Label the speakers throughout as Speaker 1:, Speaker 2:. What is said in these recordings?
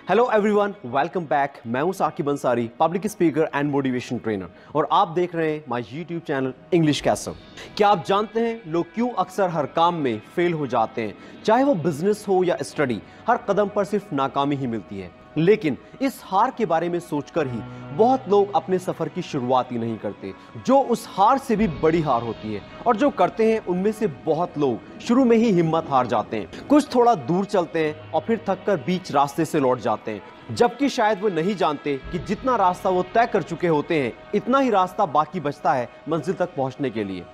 Speaker 1: Hello everyone, welcome back. मैं हूं Saqib Ansari, public speaker and motivation trainer, और आप देख रहे हैं my YouTube channel English castle. क्या आप जानते हैं लोग क्यों अक्सर हर काम में फेल हो जाते हैं? चाहे वो बिजनेस हो या स्टडी, हर कदम पर सिर्फ नाकामी ही मिलती है। लेकिन इस हार के बारे में सोचकर ही बहुत लोग अपने सफर की शुरुआत ही नहीं करते, जो उस हार से भी बड़ी हार होती है। और जो करते हैं उनमें से बहुत लोग शुरू में ही हिम्मत हार जाते हैं, कुछ थोड़ा दूर चलते हैं और फिर थककर बीच रास्ते से लौट जाते हैं, जबकि शायद वो नहीं जानते कि जितना रास्ता वो तय कर चुके होते हैं इतना ही रास्ता बाकी बचता है मंजिल तक पहुंचने के लिए।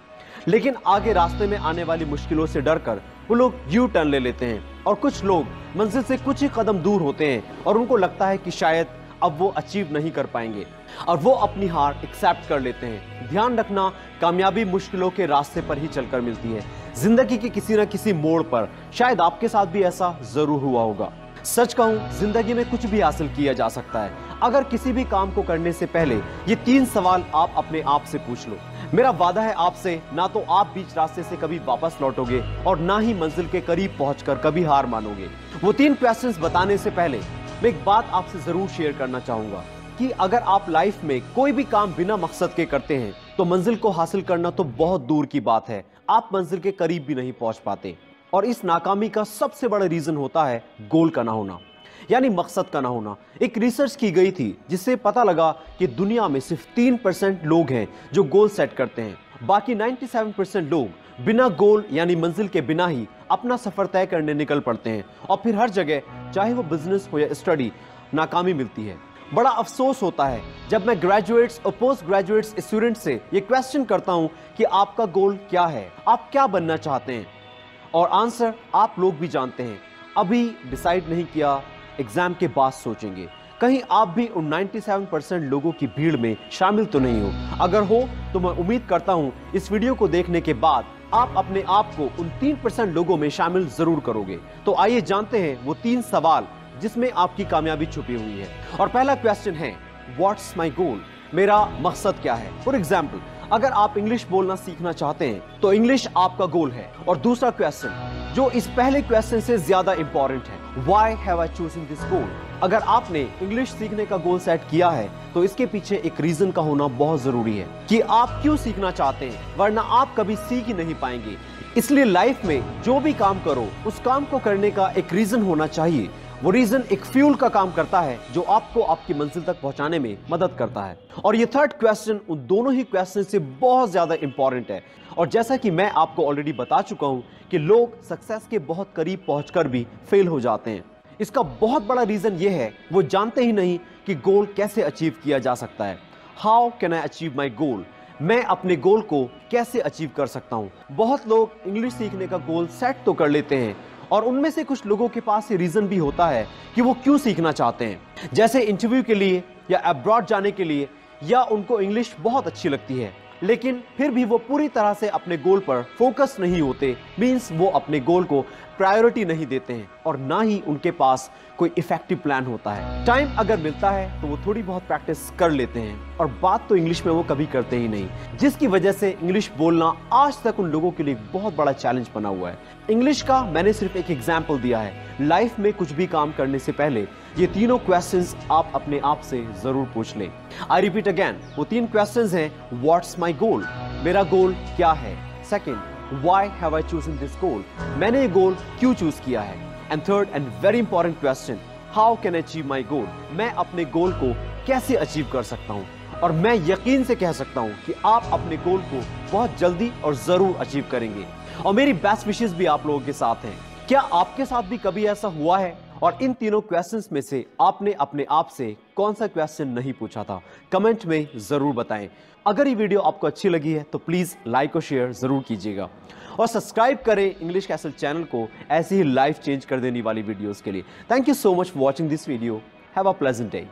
Speaker 1: लेकिन आगे रास्ते में आने वाली मुश्किलों से डरकर वो लोग यू टर्न ले लेते हैं, और कुछ लोग मंजिल से कुछ ही कदम दूर होते हैं और उनको लगता है कि शायद अब वो अचीव नहीं कर पाएंगे, और वो अपनी हार एक्सेप्ट कर लेते हैं। ध्यान रखना, कामयाबी मुश्किलों के रास्ते पर ही चलकर मिलती है। जिंदगी के किसी न किसी मोड़ पर शायद आपके साथ भी ऐसा जरूर हुआ होगा। सच कहूं, जिंदगी में कुछ भी हासिल किया जा सकता है अगर किसी भी काम को करने से पहले ये 3 सवाल आप अपने आप से पूछ लो। मेरा वादा है आपसे, ना तो आप बीच रास्ते से कभी वापस लौटोगे और ना ही मंजिल के करीब पहुंचकर कभी हार मानोगे। वो 3 क्वेश्चंस बताने से पहले मैं एक बात आपसे जरूर शेयर करना चाहूंगा कि अगर आप लाइफ में कोई भी काम बिना मकसद के करते हैं तो मंजिल को हासिल करना तो बहुत दूर की बात है, आप मंजिल के करीब भी नहीं पहुंच पाते। और इस नाकामी का सबसे बड़ा रीजन होता है गोल का ना होना, यानी मकसद का ना होना। एक रिसर्च की गई थी जिससे पता लगा कि दुनिया में सिर्फ 3% लोग हैं जो गोल सेट करते हैं, बाकी 97% लोग बिना गोल यानी मंजिल के बिना ही अपना सफर तय करने निकल पड़ते हैं, और फिर हर जगह, चाहे वो बिजनेस हो या स्टडी, नाकामी मिलती है। बड़ा अफसोस होता है जब मैं ग्रेजुएट्स और पोस्ट ग्रेजुएट्स स्टूडेंट से ये क्वेश्चन करता हूं कि आपका गोल क्या है, आप क्या बनना चाहते हैं, और आंसर आप लोग भी जानते हैं, अभी डिसाइड नहीं किया, एग्जाम के बाद सोचेंगे। कहीं आप भी उन 97% लोगों की भीड़ में शामिल तो नहीं हो? अगर हो तो मैं उम्मीद करता हूं इस वीडियो को देखने के बाद आप अपने आप को उन 3% लोगों में शामिल जरूर करोगे। तो आइए जानते हैं वो 3 सवाल जिसमें आपकी कामयाबी छुपी हुई है। और पहला क्वेश्चन है, व्हाट्स माई गोल? मेरा मकसद क्या है? फॉर एग्जाम्पल, अगर आप इंग्लिश बोलना सीखना चाहते हैं तो इंग्लिश आपका गोल है। और दूसरा क्वेश्चन जो इस पहले क्वेश्चन से ज्यादा इंपॉर्टेंट है, why have I chosen this गोल? अगर आपने इंग्लिश सीखने का गोल सेट किया है तो इसके पीछे एक रीजन का होना बहुत जरूरी है कि आप क्यों सीखना चाहते हैं, वरना आप कभी सीख ही नहीं पाएंगे। इसलिए लाइफ में जो भी काम करो उस काम को करने का एक रीजन होना चाहिए। वो रीजन एक फ्यूल का काम करता है जो आपको आपकी मंजिल तक पहुंचाने में मदद करता है। और ये थर्ड क्वेश्चन उन दोनों ही क्वेश्चन से बहुत ज्यादा इंपॉर्टेंट है। और जैसा कि मैं आपको ऑलरेडी बता चुका हूं कि लोग सक्सेस के बहुत करीब पहुंचकर भी फेल हो जाते हैं। इसका बहुत बड़ा रीजन ये है, वो जानते ही नहीं कि गोल कैसे अचीव किया जा सकता है। How can I achieve my goal? मैं अपने गोल को कैसे अचीव कर सकता हूं? बहुत लोग इंग्लिश सीखने का गोल सेट तो कर लेते हैं, और उनमें से कुछ लोगों के पास ये रीजन भी होता है कि वो क्यों सीखना चाहते हैं, जैसे इंटरव्यू के लिए या अब्रॉड जाने के लिए, या उनको इंग्लिश बहुत अच्छी लगती है। लेकिन फिर भी वो पूरी तरह से अपने गोल पर फोकस नहीं होते, मींस वो अपने गोल को प्रायोरिटी नहीं देते हैं, और ना ही उनके पास कोई इफेक्टिव प्लान होता है। टाइम अगर मिलता है तो वो थोड़ी बहुत प्रैक्टिस कर लेते हैं, और बात तो इंग्लिश में वो कभी करते ही नहीं, जिसकी वजह से इंग्लिश बोलना आज तक उन लोगों के लिए बहुत बड़ा चैलेंज बना हुआ है। इंग्लिश का मैंने सिर्फ एक एग्जाम्पल दिया है। लाइफ में कुछ भी काम करने से पहले ये तीनों क्वेश्चंस आप अपने आप से जरूर पूछ लें। आई रिपीट अगेन, वो 3 क्वेश्चंस हैं, व्हाट्स माई गोल? मेरा गोल क्या है? Second, why have I chosen this goal? मैंने ये गोल क्यों चूज किया है? And third and very important question, how can I achieve my goal? मैं अपने गोल को कैसे अचीव कर सकता हूँ? और मैं यकीन से कह सकता हूँ कि आप अपने गोल को बहुत जल्दी और जरूर अचीव करेंगे। और मेरी बेस्ट विशेस भी आप लोगों के साथ हैं। क्या आपके साथ भी कभी ऐसा हुआ है? और इन तीनों क्वेश्चंस में से आपने अपने आप से कौन सा क्वेश्चन नहीं पूछा था? कमेंट में जरूर बताएं। अगर ये वीडियो आपको अच्छी लगी है तो प्लीज लाइक और शेयर जरूर कीजिएगा, और सब्सक्राइब करें इंग्लिश कैसल चैनल को ऐसी ही लाइफ चेंज कर देने वाली वीडियोस के लिए। Thank you so much for watching this video. Have a pleasant day.